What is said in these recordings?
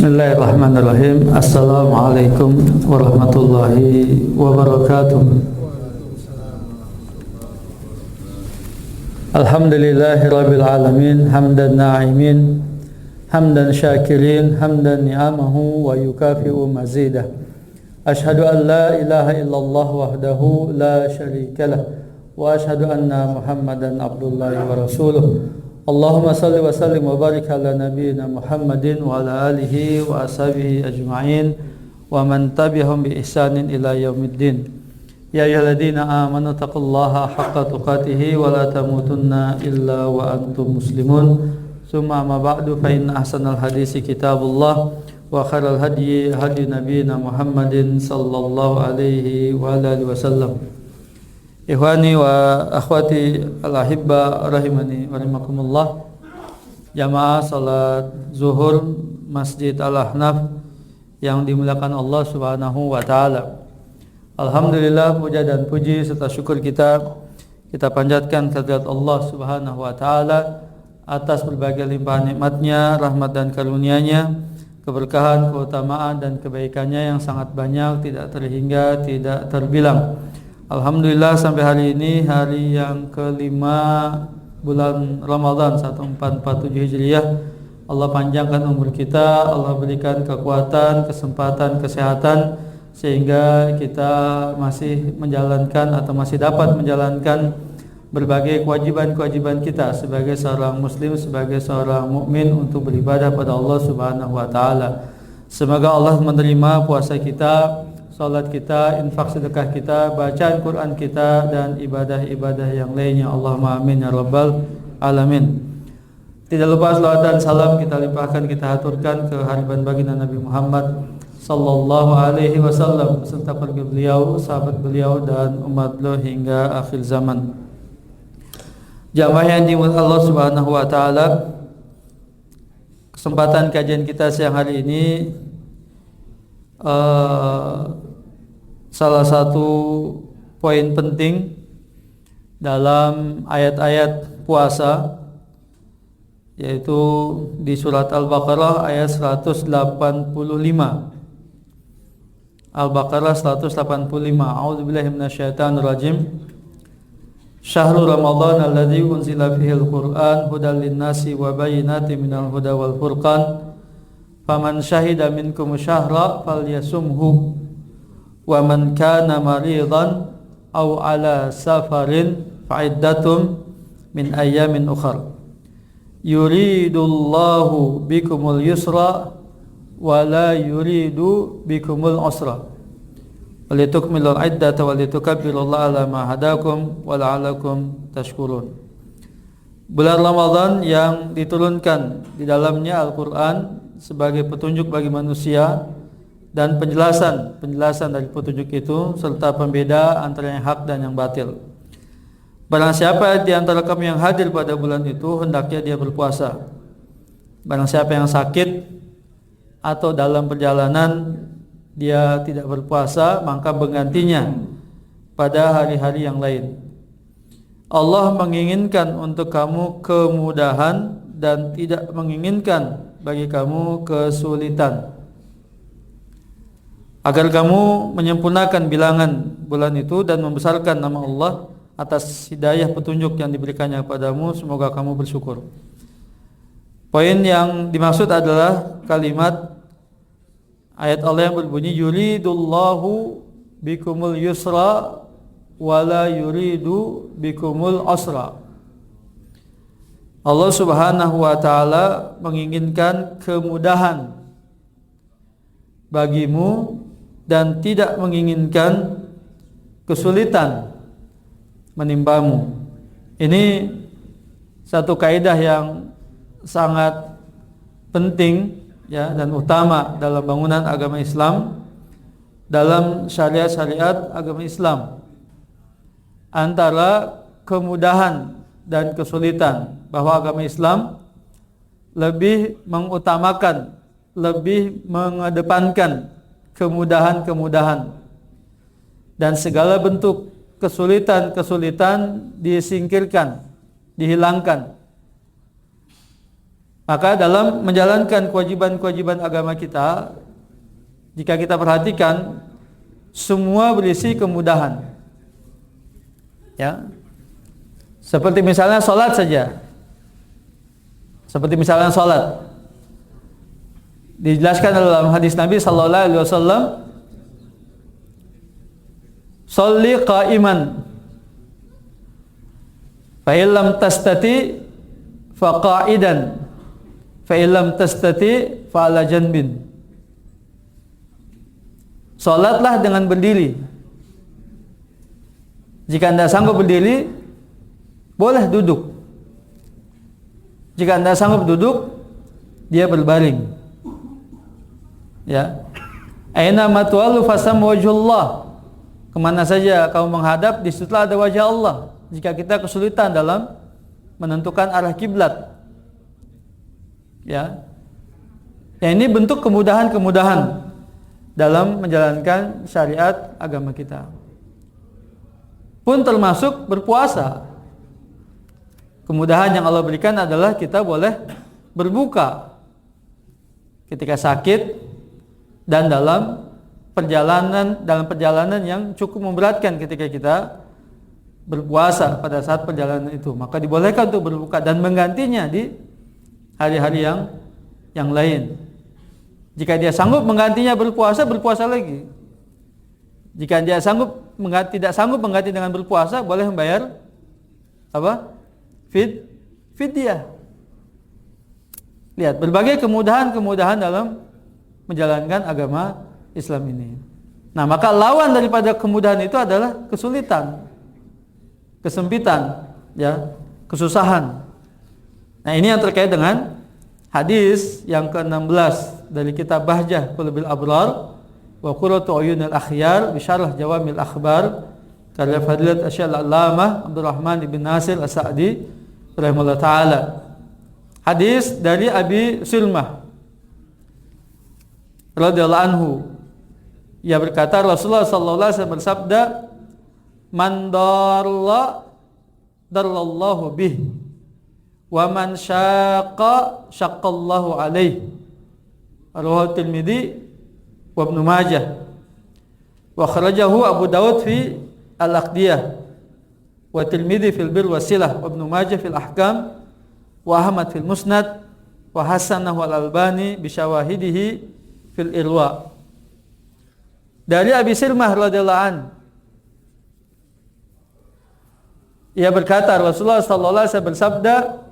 Bismillahirrahmanirrahim. Assalamualaikum warahmatullahi wabarakatuh. Alhamdulillahi rabbil alamin. Hamdan na'imin, hamdan syakirin, hamdan ni'amahu wa yukafi'u mazidah. Ashhadu an la ilaha illallah wahdahu la syarikalah, wa ashhadu anna Muhammadan abdullahi wa rasuluh. Allahumma salli wa sallim wa barik ala nabiyyina Muhammadin wa ala alihi wa ashabihi ajma'in wa man tabi'ahum bi ihsanin ila yaumiddin. Ya ayyuhalladzina amanu taqullaha haqqa tuqatih wa la tamutunna illa wa antum muslimun. Summa amma ba'du, fa inna ahsanal hadisi kitabullah wa khairal hadyi hadyu nabiyyina Muhammadin sallallahu alaihi wa alihi wasallam. Ikhwani wa akhwati al-ahibba rahimani wa rahimakumullah. Jamaah salat zuhur Masjid Al-Ahnaf yang dimuliakan Allah Subhanahu wa taala. Alhamdulillah, puja dan puji serta syukur kita panjatkan kehadirat Allah Subhanahu wa taala atas berbagai limpahan nikmat-Nya, rahmat dan karunia-Nya, keberkahan, keutamaan dan kebaikannya yang sangat banyak, tidak terhingga, tidak terbilang. Alhamdulillah, sampai hari ini, hari yang kelima bulan Ramadan 1447 Hijriah, Allah panjangkan umur kita, Allah berikan kekuatan, kesempatan, kesehatan, sehingga kita masih menjalankan atau masih dapat menjalankan berbagai kewajiban-kewajiban kita sebagai seorang muslim, sebagai seorang mukmin untuk beribadah pada Allah Subhanahu wa taala. Semoga Allah menerima puasa kita, salat kita, infak sedekah kita, bacaan Quran kita, dan ibadah-ibadah yang lainnya. Allahumma amin ya rabbal alamin. Tidak lupa salawat dan salam kita limpahkan, kita haturkan ke hariban baginda Nabi Muhammad sallallahu alaihi wasallam beserta keluarga beliau, sahabat beliau, dan umat beliau hingga akhir zaman. Jamaah yang dimuliakan Allah Subhanahu wa taala, kesempatan kajian kita siang hari ini salah satu poin penting dalam ayat-ayat puasa, yaitu di surat Al-Baqarah ayat 185. Al-Baqarah 185. A'udzubillahi minasyaitonir rajim. Syahrul Ramadan alladzi unzila fihil Qur'an hudan lin-nasi wa bayyinatin minal huda wal furqan. Faman syahida minkum syahra falyasumhu wa man kana maridan aw ala safarin fa'iddatum min ayyamin ukhra. Yuridullahu bikumul yusra wa la yuridu bikumul usra. Walitukmilul iddata walitukabbirullaha ala ma hadakum wa la'allakum tashkurun. Bulan Ramadan yang diturunkan di dalamnya Al-Qur'an sebagai petunjuk bagi manusia dan penjelasan dari petunjuk itu serta pembeda antara yang hak dan yang batil. Barang siapa di antara kamu yang hadir pada bulan itu, hendaknya dia berpuasa. Barang siapa yang sakit atau dalam perjalanan dia tidak berpuasa, maka menggantinya pada hari-hari yang lain. Allah menginginkan untuk kamu kemudahan dan tidak menginginkan bagi kamu kesulitan, agar kamu menyempurnakan bilangan bulan itu dan membesarkan nama Allah atas hidayah petunjuk yang diberikannya kepadamu. Semoga kamu bersyukur. Poin yang dimaksud adalah kalimat ayat Allah yang berbunyi yuridullahu bikumul yusra wala yuridu bikumul usra. Allah Subhanahu wa taala menginginkan kemudahan bagimu dan tidak menginginkan kesulitan menimpamu. Ini satu kaidah yang sangat penting ya dan utama dalam bangunan agama Islam, dalam syariat-syariat agama Islam, antara kemudahan dan kesulitan, bahwa agama Islam lebih mengutamakan, lebih mengedepankan kemudahan-kemudahan, dan segala bentuk kesulitan-kesulitan disingkirkan, dihilangkan. Maka dalam menjalankan kewajiban-kewajiban agama kita, jika kita perhatikan, semua berisi kemudahan. Ya. Seperti misalnya salat saja. Seperti misalnya salat. Dijelaskan dalam hadis Nabi sallallahu alaihi wasallam, "Shalli qa'iman, fa illam tastati fa qa'idan, fa illam tastati fa ala janbin." Salatlah dengan berdiri. Jika Anda sanggup berdiri, boleh duduk. Jika Anda sanggup duduk, dia berbaring. Ya. Aina ma tuwallu fasam wajhullah. Kemana saja kamu menghadap, di situlah ada wajah Allah. Jika kita kesulitan dalam menentukan arah kiblat, ya. Ya, ini bentuk kemudahan-kemudahan dalam menjalankan syariat agama kita. Pun termasuk berpuasa. Kemudahan yang Allah berikan adalah kita boleh berbuka ketika sakit dan dalam perjalanan yang cukup memberatkan ketika kita berpuasa pada saat perjalanan itu. Maka dibolehkan untuk berbuka dan menggantinya di hari-hari yang lain. Jika dia sanggup menggantinya berpuasa lagi. Jika dia tidak sanggup mengganti dengan berpuasa, boleh membayar apa? Fidyah. Lihat, berbagai kemudahan dalam menjalankan agama Islam ini. Nah, maka lawan daripada kemudahan itu adalah kesulitan, kesempitan, ya, kesusahan. Nah, ini yang terkait dengan hadis yang ke-16 dari kitab Bahjah Qulubil Abrar wa Qurratu Uyunil Akhyar bi syarah Jawamil Akhbar karya Fadilat Asy-Syaikh Al-Allamah Abdurrahman bin Nasir As-Sa'di rahimahullah taala. Hadis dari Abi Sulmah radhiyallahu anhu, ia berkata Rasulullah sallallahu alaihi wasallam bersabda, "Man darallahu bih wa man syaqqallahu alaihi." Rawahu Tirmidzi wa Ibnu Majah wa kharajahu Abu Dawud fi Al-Aqdiyah wa Tirmidzi fil Bir Wasilah wa Ibnu Majah fil Ahkam wa Ahmad fil Musnad wa hasanahu Al-Albani bi syawahidihi fil Irwa. Dari Abi Silmah radhiyallahu an, ia berkata Rasulullah sallallahu alaihi wasallam bersabda,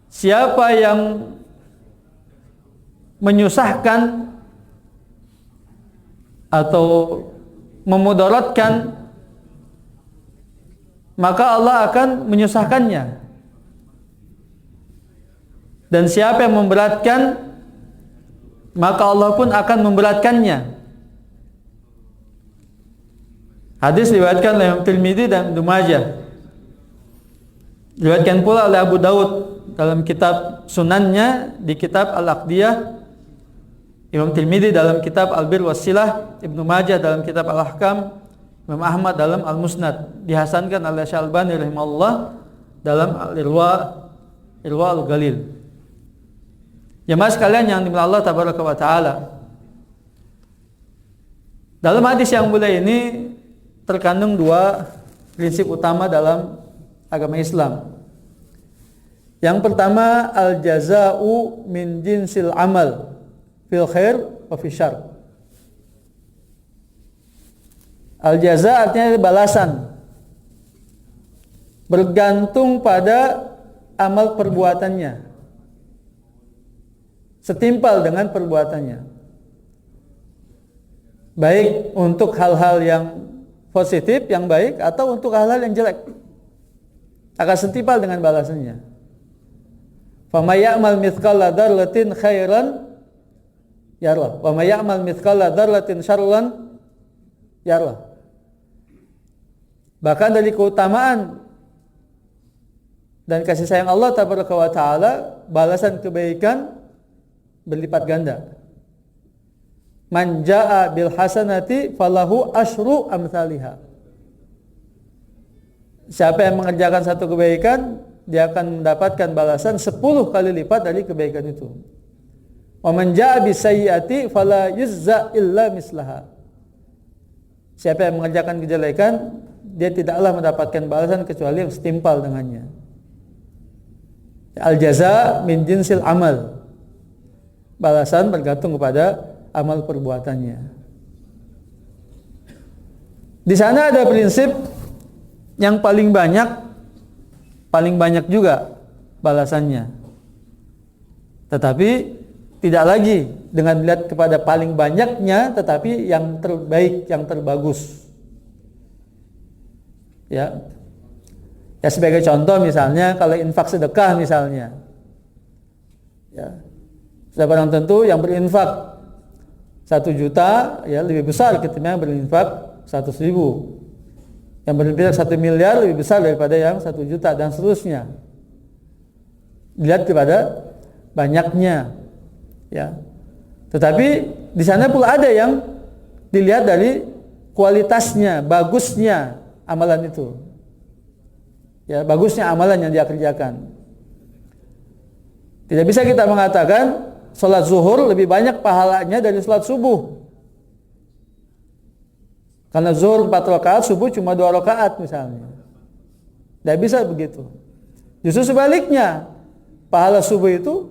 siapa yang menyusahkan atau memudaratkan, maka Allah akan menyusahkannya. Dan siapa yang memberatkan, maka Allah pun akan memberatkannya. Hadis diriwayatkan oleh Tirmidzi dan Ibnu Majah. Diriwayatkan pula oleh Abu Dawud dalam kitab Sunannya di kitab Al-Aqdiyah, Imam Tirmidzi dalam kitab Al-Bir Wasilah, Ibnu Majah dalam kitab Al-Ahkam, Imam Ahmad dalam Al-Musnad, dihasankan oleh Syalbani rahimahullah dalam Al-Irwa Al-Ghalil. Jemaah sekalian yang dimuliakan Allah tabaraka wa taala, dalam hadis yang mulia ini terkandung dua prinsip utama dalam agama Islam. Yang pertama, al-jaza'u min jinsil amal fil khair wa fil syarr. Al-jaza' artinya balasan, bergantung pada amal perbuatannya, setimpal dengan perbuatannya, baik untuk hal-hal yang positif, yang baik, atau untuk hal-hal yang jelek, akan setimpal dengan balasannya. Faman ya'mal mithqala dzarratin khairan yarah, wa may ya'mal mithqala dzarratin syarran yarah. Bahkan dari keutamaan dan kasih sayang Allah tabaraka wa taala, balasan kebaikan berlipat ganda. Man jaa bil hasanati falahu asyru amsalihha. Siapa yang mengerjakan satu kebaikan, dia akan mendapatkan balasan 10 kali lipat dari kebaikan itu. Wa man jaa bisayyi'ati fala yujza illa mislaha. Siapa yang mengerjakan kejelekan, dia tidaklah mendapatkan balasan kecuali yang setimpal dengannya. Al jaza min jinsil amal. Balasan bergantung kepada amal perbuatannya. Di sana ada prinsip yang paling banyak juga balasannya. Tetapi tidak lagi dengan melihat kepada paling banyaknya, tetapi yang terbaik, yang terbagus. Ya. Ya sebagai contoh misalnya kalau infak sedekah misalnya. Ya. Sudah barang tentu yang berinfak 1 juta ya lebih besar ketimbang berinfak 100.000. Yang berinfak 1 miliar lebih besar daripada yang 1 juta dan seterusnya. Dilihat kepada banyaknya. Ya. Tetapi di sana pula ada yang dilihat dari kualitasnya, bagusnya amalan itu. Ya, bagusnya amalan yang dia kerjakan. Tidak bisa kita mengatakan salat zuhur lebih banyak pahalanya dari salat subuh. Karena zuhur 4 rakaat, subuh cuma 2 rakaat misalnya. Tidak bisa begitu. Justru sebaliknya, pahala subuh itu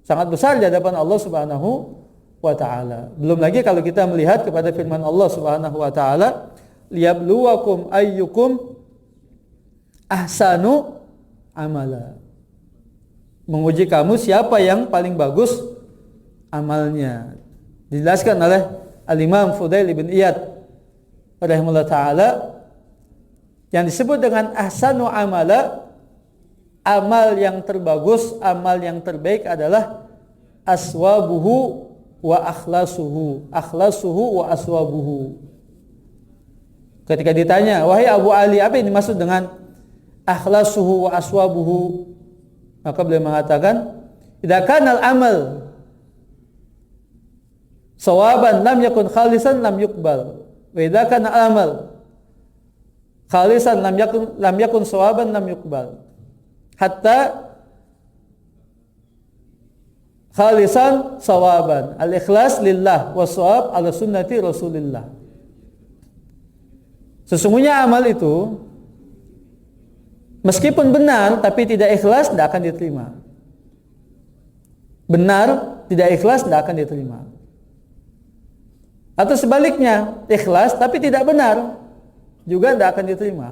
sangat besar di hadapan Allah Subhanahu wa taala. Belum lagi kalau kita melihat kepada firman Allah Subhanahu wa taala, liyabluwakum ayyukum ahsanu amala. Menguji kamu siapa yang paling bagus amalnya. Dijelaskan oleh Al-Imam Fudail bin Iyad rahimahullah taala, yang disebut dengan ahsanu amala, amal yang terbagus, amal yang terbaik adalah aswabuhu wa akhlasuhu wa aswabuhu. Ketika ditanya, wahai Abu Ali, apa yang dimaksud dengan akhlasuhu wa aswabuhu? Maka beliau mengatakan, idza kana al-amal sawaban lam yakun khalisan lam yuqbal. Wa idza kana al-amal khalisan lam yakun sawaban lam yuqbal. Hatta khalisan sawaban, al-ikhlas lillah wa shawab ala sunnati Rasulillah. Sesungguhnya amal itu meskipun benar tapi tidak ikhlas, tidak akan diterima. Benar tidak ikhlas, tidak akan diterima. Atau sebaliknya, ikhlas tapi tidak benar, juga tidak akan diterima.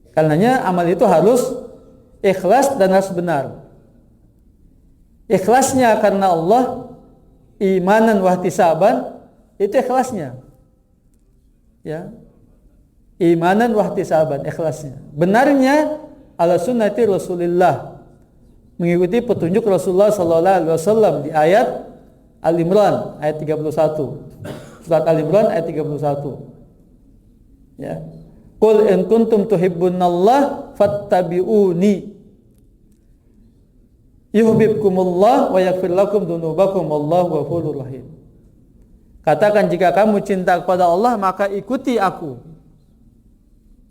Karenanya amal itu harus ikhlas dan harus benar. Ikhlasnya karena Allah, imanan wahtisaban, itu ikhlasnya. Ya. Imanan wahtisaban, ikhlasnya. Benarnya ala sunnati Rasulillah, mengikuti petunjuk Rasulullah sallallahu alaihi wasallam di ayat Al-Imran ayat 31. Surat Al-Imran ayat 31. Ya. Qul in kuntum tuhibbunallah fattabi'uni yuhibbukumullah wa yaghfir lakum dzunubakum wallahu ghafurur rahim. Katakan, jika kamu cinta kepada Allah maka ikuti aku,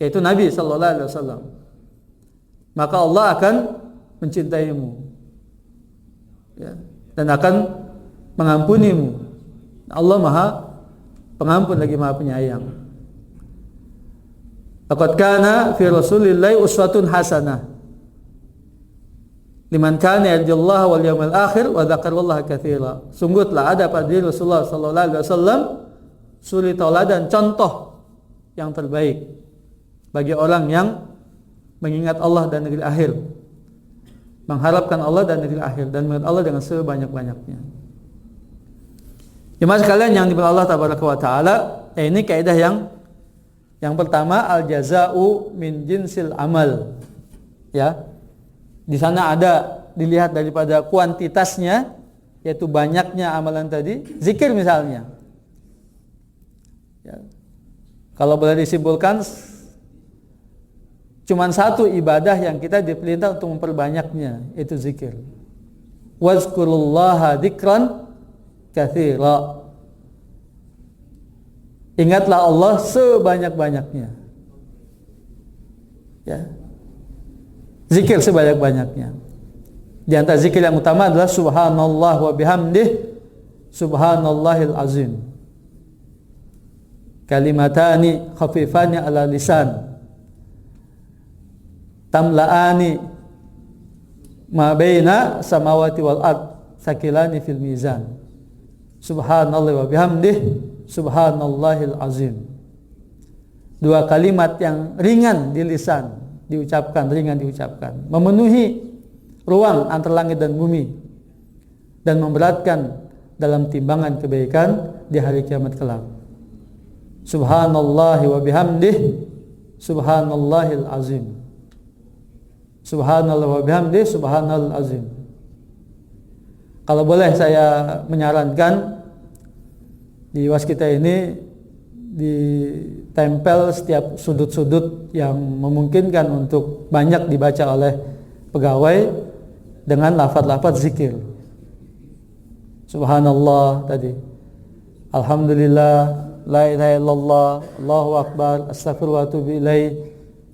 yaitu Nabi sallallahu alaihi wasallam, maka Allah akan mencintaimu, ya, dan akan mengampunimu. Allah Maha Pengampun lagi Maha Penyayang. Laqad kana fi Rasulillahi uswatun hasanah liman kana yarjullaha wal yawmal akhir wa dzakarallaha katsira. Sungguh telah ada pada diri Rasulullah sallallahu alaihi wasallam suri tauladan, contoh yang terbaik bagi orang yang mengingat Allah dan negeri akhir, mengharapkan Allah dan negeri akhir, dan mengingat Allah dengan sebanyak-banyaknya. Jemaah sekalian yang dimuliakan Allah tabaraka wa taala, ini kaidah yang pertama, al jaza'u min jinsil amal. Ya. Di sana ada dilihat daripada kuantitasnya, yaitu banyaknya amalan tadi. Zikir misalnya. Ya. Kalau boleh disimpulkan, cuman satu ibadah yang kita diperintah untuk memperbanyaknya, itu zikir. Wazkurullaha dzikran katsira. Ingatlah Allah sebanyak-banyaknya. Ya. Zikir sebanyak-banyaknya. Di antara zikir yang utama adalah subhanallah wa bihamdih subhanallahil azim. Kalimatani khafifani ala lisan tamla'ani ma baina samawati wal ard sakilani fil mizan. Subhanallah wa bihamdih subhanallahil azim. Dua kalimat yang ringan di lisan diucapkan, ringan diucapkan, memenuhi ruang antara langit dan bumi dan memberatkan dalam timbangan kebaikan di hari kiamat kelak. Subhanallah wa bihamdih subhanallahil azim. Subhanallah wa bihamdih subhanallahil azim. Kalau boleh saya menyarankan di waskita ini ditempel setiap sudut-sudut yang memungkinkan untuk banyak dibaca oleh pegawai dengan lafaz-lafaz zikir. Subhanallah tadi, alhamdulillah, la ilaha illallah, Allahu akbar, astagfirullah wa atubu ilaih,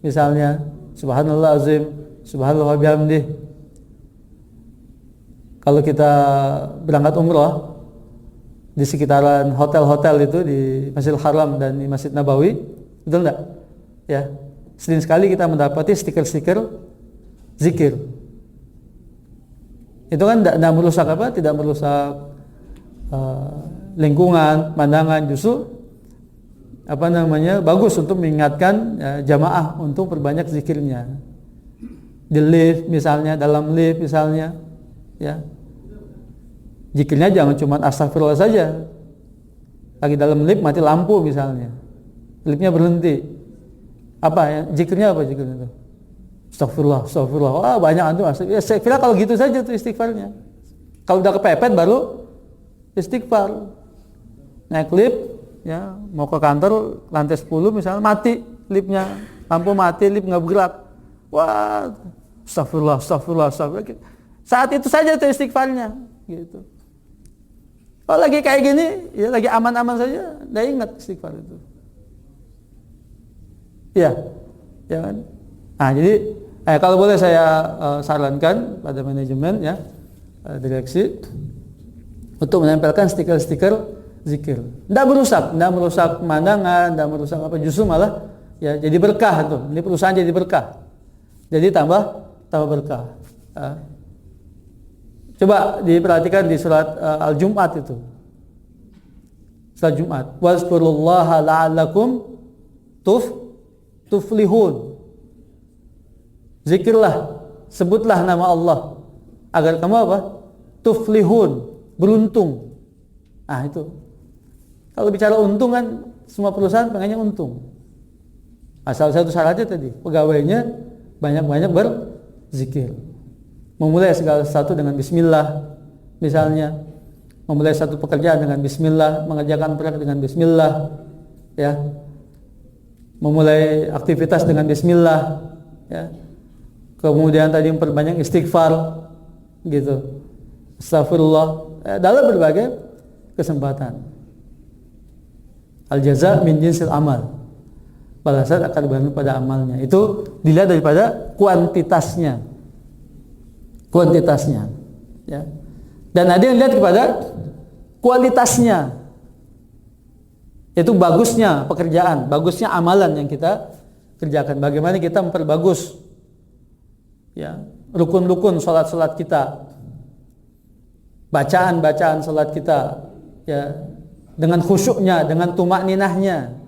misalnya subhanallah azim, subhanallah wa bihamdih. Kalau kita berangkat umrah di sekitaran hotel-hotel itu di Masjidil Haram dan di Masjid Nabawi, betul enggak? Ya, sering sekali kita mendapati stiker-stiker zikir. Itu kan tidak merusak apa? Tidak merusak lingkungan, pandangan, justru bagus untuk mengingatkan jamaah untuk perbanyak zikirnya. Di lift misalnya, dalam lift misalnya, ya. Zikirnya jangan cuma astagfirullah saja. Lagi dalam lift mati lampu misalnya, liftnya berhenti, apa ya? Zikirnya apa zikirnya itu? Astagfirullah, astagfirullah. Wah, banyak antum. Ya, saya kira kalau gitu saja tuh istighfarnya. Kalau udah kepepet baru istighfar. Naik lift, ya, mau ke kantor lantai 10 misalnya, mati liftnya, lampu mati, lift nggak bergerak. Wah, astagfirullah, astagfirullah, astagfirullah. Saat itu saja tuh istighfarnya, gitu. Kalau lagi kayak gini, ya lagi aman-aman saja, nggak ingat istighfar itu. Ya, ya kan? Nah, jadi kalau boleh saya sarankan pada manajemen, ya, direksi, untuk menempelkan stiker-stiker zikir. Tidak merusak pemandangan, tidak merusak apa, justru malah ya jadi berkah tuh. Ini perusahaan jadi berkah. Jadi tambah berkah. Coba diperhatikan di surat Al-Jum'at itu. Surat Jumat. Wazkurullaha la'allakum tuflihun. Zikirlah, sebutlah nama Allah agar kamu apa? Tuflihun, beruntung. Nah, itu. Kalau bicara untung kan semua perusahaan pengennya untung. Asal satu syaratnya tadi, pegawainya banyak-banyak berzikir. Memulai segala sesuatu dengan bismillah, misalnya memulai satu pekerjaan dengan bismillah, mengerjakan proyek dengan bismillah, ya, memulai aktivitas dengan bismillah, ya, kemudian tadi memperbanyak istighfar, gitu, astagfirullah, dalam berbagai kesempatan. Al jaza min jinsil amal, balasan akan bergantung pada amalnya. Itu dilihat daripada kuantitasnya, ya. Dan ada yang lihat kepada kualitasnya, yaitu bagusnya pekerjaan, bagusnya amalan yang kita kerjakan. Bagaimana kita memperbagus, ya, rukun-rukun salat kita, bacaan salat kita, ya, dengan khusyuknya, dengan tumakninahnya.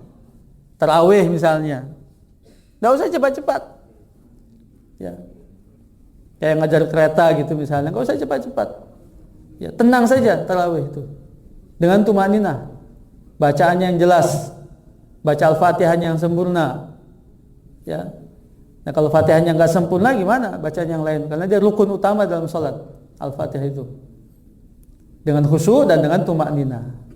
Tarawih misalnya, nggak usah cepat-cepat, ya. Kayak ngajar kereta gitu misalnya, nggak usah cepat-cepat, ya, tenang saja tarawih itu dengan tumakninah, bacaannya yang jelas, baca Al-Fatihahnya yang sempurna, ya. Nah, kalau Fatihahnya nggak sempurna gimana bacaan yang lain? Karena dia rukun utama dalam salat, Al-Fatihah itu, dengan khusyuk dan dengan tumakninah.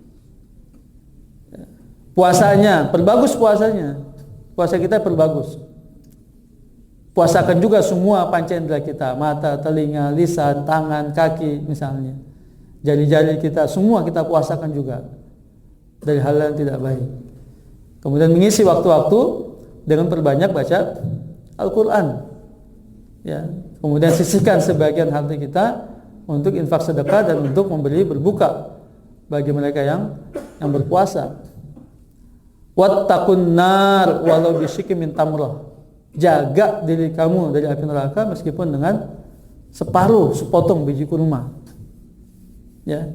Puasanya, perbagus puasanya, puasa kita perbagus. Puasakan juga semua panca indera kita, mata, telinga, lisan, tangan, kaki misalnya, jari-jari kita, semua kita puasakan juga dari hal yang tidak baik. Kemudian mengisi waktu-waktu dengan perbanyak baca Al-Quran, Ya, kemudian sisihkan sebagian harta kita untuk infak sedekah dan untuk membeli berbuka bagi mereka yang berpuasa. Wattaqun nar walau bisyikki min tamrah. Jaga diri kamu dari api neraka meskipun dengan sepotong biji kurma. Ya.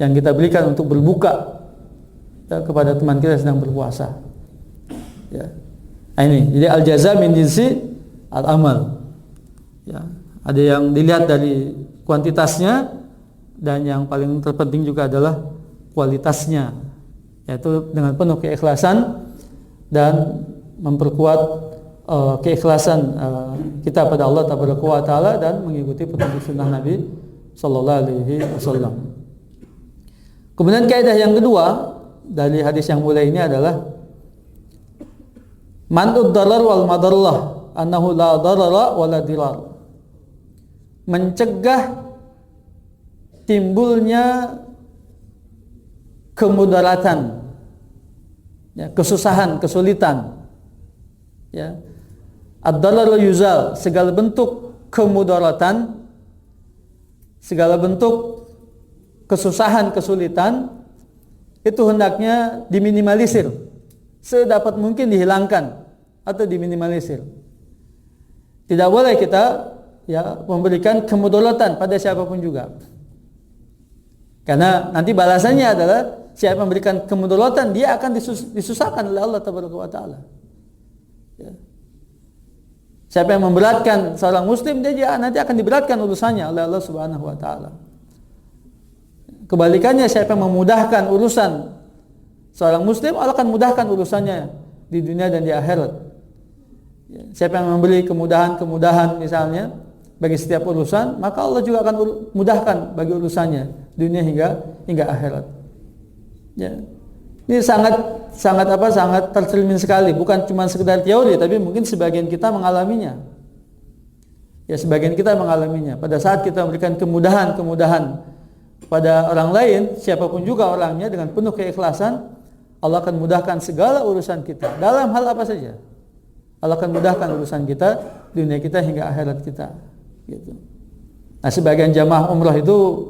Yang kita berikan untuk berbuka ya, kepada teman kita yang sedang berpuasa. Ya. Nah, ini jadi al-jaza min jinsi al-amal. Ya, ada yang dilihat dari kuantitasnya dan yang paling terpenting juga adalah kualitasnya, yaitu dengan penuh keikhlasan dan memperkuat keikhlasan kita pada Allah Taala dan mengikuti petunjuk sunnah Nabi Sallallahu Alaihi Wasallam. Kemudian kaidah yang kedua dari hadis yang mulia ini adalah man'ud darar wal madarlah annahu la darara wa la dirar. Mencegah timbulnya kemudaratan, ya, kesusahan, kesulitan. Ya. Ad-darar yuzal, segala bentuk kemudaratan, segala bentuk kesusahan, kesulitan itu hendaknya diminimalisir, sedapat mungkin dihilangkan atau diminimalisir. Tidak boleh kita memberikan kemudaratan pada siapapun juga. Karena nanti balasannya adalah siapa yang memberikan kemudaratan dia akan disusahkan oleh Allah Taala. Ya. Siapa yang memberatkan seorang muslim dia nanti akan diberatkan urusannya oleh Allah Subhanahu wa taala. Kebalikannya siapa yang memudahkan urusan seorang muslim, Allah akan mudahkan urusannya di dunia dan di akhirat. Ya. Siapa yang memberi kemudahan misalnya bagi setiap urusan, maka Allah juga akan mudahkan bagi urusannya dunia hingga akhirat. Ya. Ini sangat tercermin sekali, bukan cuma sekedar teori, tapi mungkin sebagian kita mengalaminya. Ya, sebagian kita mengalaminya. Pada saat kita memberikan kemudahan pada orang lain, siapapun juga orangnya dengan penuh keikhlasan, Allah akan mudahkan segala urusan kita. Dalam hal apa saja, Allah akan mudahkan urusan kita, dunia kita hingga akhirat kita. Gitu. Nah, sebagian jamaah umrah itu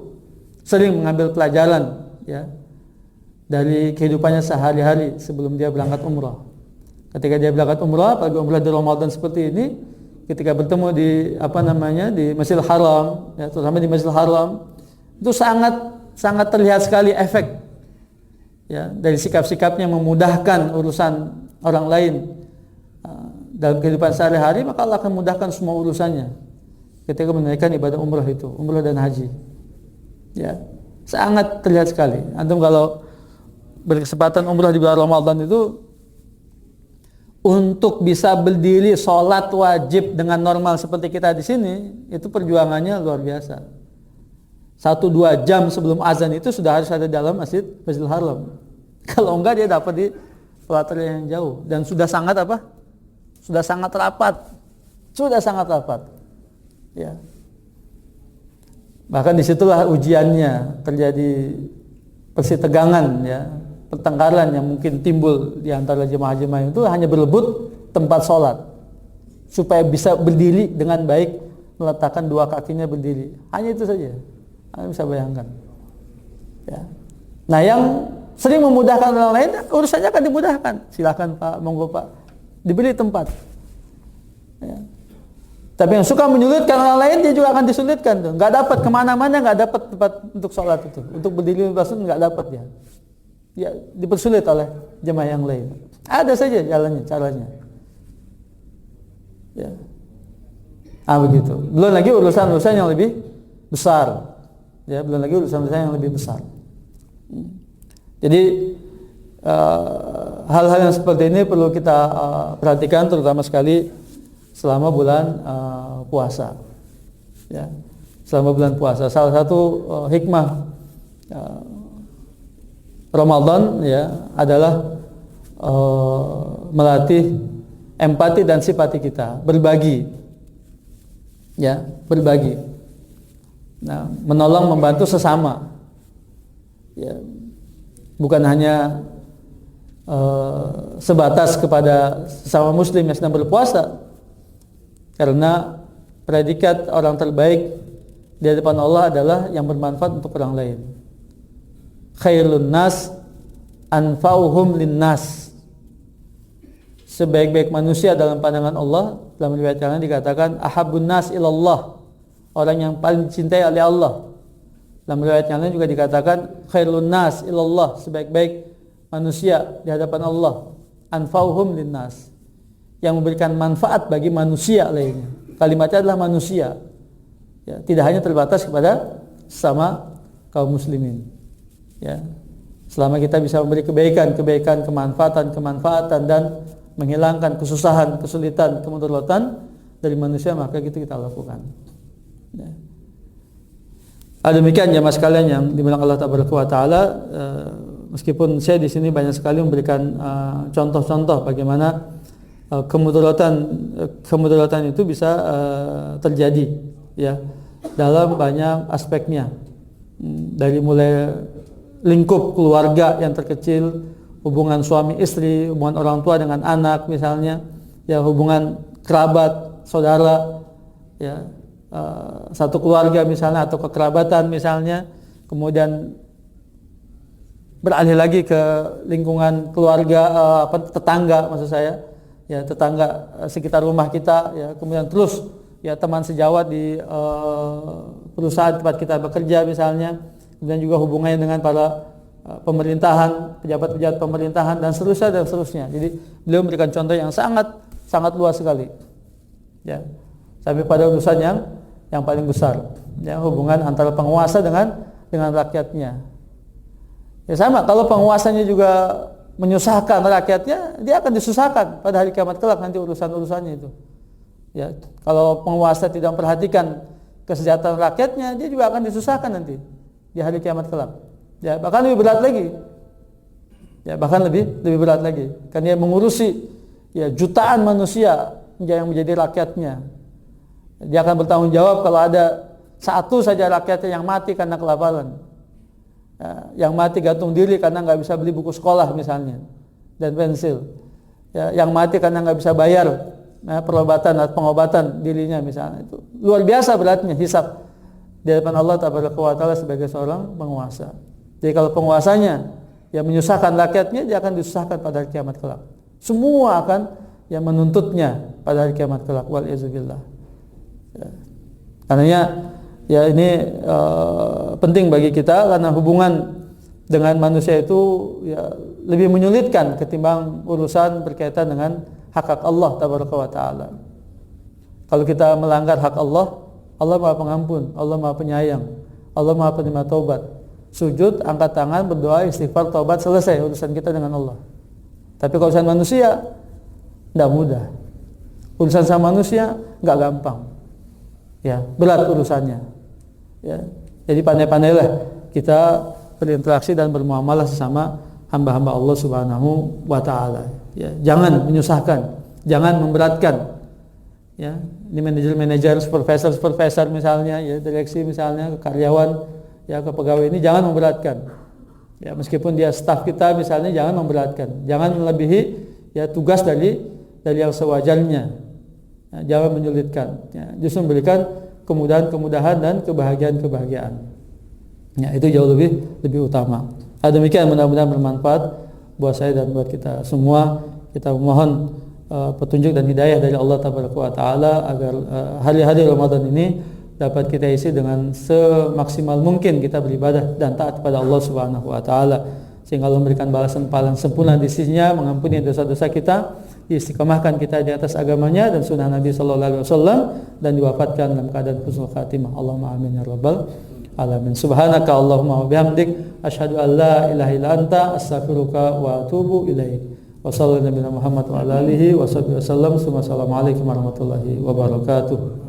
sering mengambil pelajaran ya dari kehidupannya sehari-hari sebelum dia berangkat umrah. Ketika dia berangkat umrah, apalagi umrah di Ramadan seperti ini, ketika bertemu di di Masjidil Haram, ya, terutama di Masjidil Haram, itu sangat terlihat sekali efek ya dari sikap-sikapnya memudahkan urusan orang lain dalam kehidupan sehari-hari, maka Allah akan mudahkan semua urusannya ketika menunaikan ibadah umrah itu, umrah dan haji. Ya, sangat terlihat sekali. Antum kalau berkesempatan umrah di bulan Ramadan itu, untuk bisa berdiri sholat wajib dengan normal seperti kita di sini, itu perjuangannya luar biasa. 1-2 jam sebelum azan itu sudah harus ada dalam Masjidil Haram. Kalau enggak dia dapat di pelataran yang jauh dan sudah sangat rapat. Ya. Bahkan disitulah ujiannya, terjadi persitegangan ya, pertengkaran yang mungkin timbul di antara jemaah-jemaah itu hanya berebut tempat sholat supaya bisa berdiri dengan baik, meletakkan 2 kakinya berdiri. Hanya itu saja. Anda bisa bayangkan. Ya. Nah, yang sering memudahkan orang lain, urusannya akan dimudahkan. Silakan Pak, monggo Pak, diberi tempat. Ya. Tapi yang suka menyulitkan orang lain, dia juga akan disulitkan tuh. Nggak dapat kemana-mana, nggak dapat tempat untuk sholat itu, untuk berdiri basuh nggak dapat dia. Ya, dipersulit oleh jemaah yang lain. Ada saja jalannya, caranya. Ya, begitu. Belum lagi urusan-urusan yang lebih besar. Ya, belum lagi urusan-urusan yang lebih besar. Jadi hal-hal yang seperti ini perlu kita perhatikan, terutama sekali selama bulan puasa. Ya, selama bulan puasa. Salah satu hikmah Ramadan ya adalah melatih empati dan simpati kita, berbagi. Ya, berbagi. Nah, menolong, membantu sesama. Ya, bukan hanya sebatas kepada sesama muslim yang sedang berpuasa, karena predikat orang terbaik di hadapan Allah adalah yang bermanfaat untuk orang lain. Khairun nas anfa'uhum linnas. Sebaik-baik manusia dalam pandangan Allah, dalam riwayat yang lain dikatakan ahabbun nas ilallah, orang yang paling dicintai oleh Allah. Dalam riwayat yang lain juga dikatakan khairun nas ilallah, sebaik-baik manusia di hadapan Allah, anfa'uhum linnas, yang memberikan manfaat bagi manusia lainnya. Kalimatnya adalah manusia. Ya, tidak hanya terbatas kepada sama kaum muslimin. Ya. Selama kita bisa memberi kebaikan, kemanfaatan dan menghilangkan kesusahan, kesulitan, kemudaratan dari manusia, maka itu kita lakukan. Ya. Demikian jemaah sekalian yang dimuliakan Allah Taala. Meskipun saya di sini banyak sekali memberikan contoh-contoh bagaimana kemudaratan itu bisa terjadi, ya, dalam banyak aspeknya, dari mulai lingkup keluarga yang terkecil, hubungan suami istri, hubungan orang tua dengan anak misalnya, ya, hubungan kerabat, saudara, ya, satu keluarga misalnya atau kekerabatan misalnya, kemudian beralih lagi ke lingkungan keluarga, tetangga maksud saya, ya, tetangga sekitar rumah kita, ya, kemudian terus, ya, teman sejawat di perusahaan tempat kita bekerja misalnya, kemudian juga hubungannya dengan para pemerintahan, pejabat-pejabat pemerintahan dan seterusnya. Jadi beliau memberikan contoh yang sangat luas sekali, ya, sampai pada urusan yang paling besar, ya, hubungan antara penguasa dengan rakyatnya. Ya, sama, kalau penguasanya juga menyusahkan rakyatnya, dia akan disusahkan pada hari kiamat kelak nanti urusan-urusannya itu. Ya, kalau penguasa tidak memperhatikan kesejahteraan rakyatnya, dia juga akan disusahkan nanti di hari kiamat kelak. Ya, bahkan lebih berat lagi. Ya, bahkan lebih berat lagi. Karena dia mengurusi, ya, jutaan manusia yang menjadi rakyatnya. Dia akan bertanggung jawab kalau ada satu saja rakyatnya yang mati karena kelaparan. Ya, yang mati gantung diri karena nggak bisa beli buku sekolah misalnya dan pensil. Ya, yang mati karena nggak bisa bayar perobatan atau pengobatan dirinya misalnya. Itu luar biasa beratnya hisab di hadapan Allah Taala sebagai seorang penguasa. Jadi kalau penguasanya yang menyusahkan rakyatnya, dia akan disusahkan pada hari kiamat kelak. Semua akan yang menuntutnya pada hari kiamat kelak. Wal-izubillah. Ya. Karenanya, ya, ini penting bagi kita karena hubungan dengan manusia itu, ya, lebih menyulitkan ketimbang urusan berkaitan dengan hak Allah Taala. Kalau kita melanggar hak Allah, Allah Maha Pengampun, Allah Maha Penyayang, Allah Maha Penerima Taubat. Sujud, angkat tangan, berdoa, istighfar, taubat, selesai urusan kita dengan Allah. Tapi kalau urusan manusia tidak mudah. Urusan sama manusia nggak gampang. Ya, berat urusannya. Ya, jadi pandai-pandailah kita berinteraksi dan bermuamalah sesama hamba-hamba Allah Subhanahu wa Ta'ala. Ya, jangan menyusahkan, jangan memberatkan. Ya, ini manajer-manajer, supervisor misalnya, ya, direksi misalnya, karyawan, ya, ke pegawai ini jangan memberatkan. Ya, meskipun dia staf kita misalnya, jangan memberatkan. Jangan melebihi, ya, tugas dari yang sewajarnya. Ya, jangan menyulitkan. Ya, justru memberikan kemudahan-kemudahan dan kebahagiaan-kebahagiaan. Ya, itu jauh lebih utama. Demikian, mudah-mudahan bermanfaat buat saya dan buat kita semua. Kita memohon petunjuk dan hidayah dari Allah Taala agar hari-hari Ramadan ini dapat kita isi dengan semaksimal mungkin kita beribadah dan taat kepada Allah Subhanahu wa Ta'ala, sehingga Allah memberikan balasan paling sempurna di sisinya, mengampuni dosa-dosa kita, istiqamahkan kita di atas agamanya dan sunnah Nabi sallallahu alaihi wasallam, dan diwafatkan dalam keadaan husnul khatimah. Allahumma amin ya rabbal alamin. Subhanaka Allahumma wa bihamdik, asyhadu an la ilaha illa anta, astaghfiruka wa atubu ilaik. Wa sallallahu Muhammad wa ala alihi wa sahbihi wasallam. Assalamualaikum warahmatullahi wabarakatuh.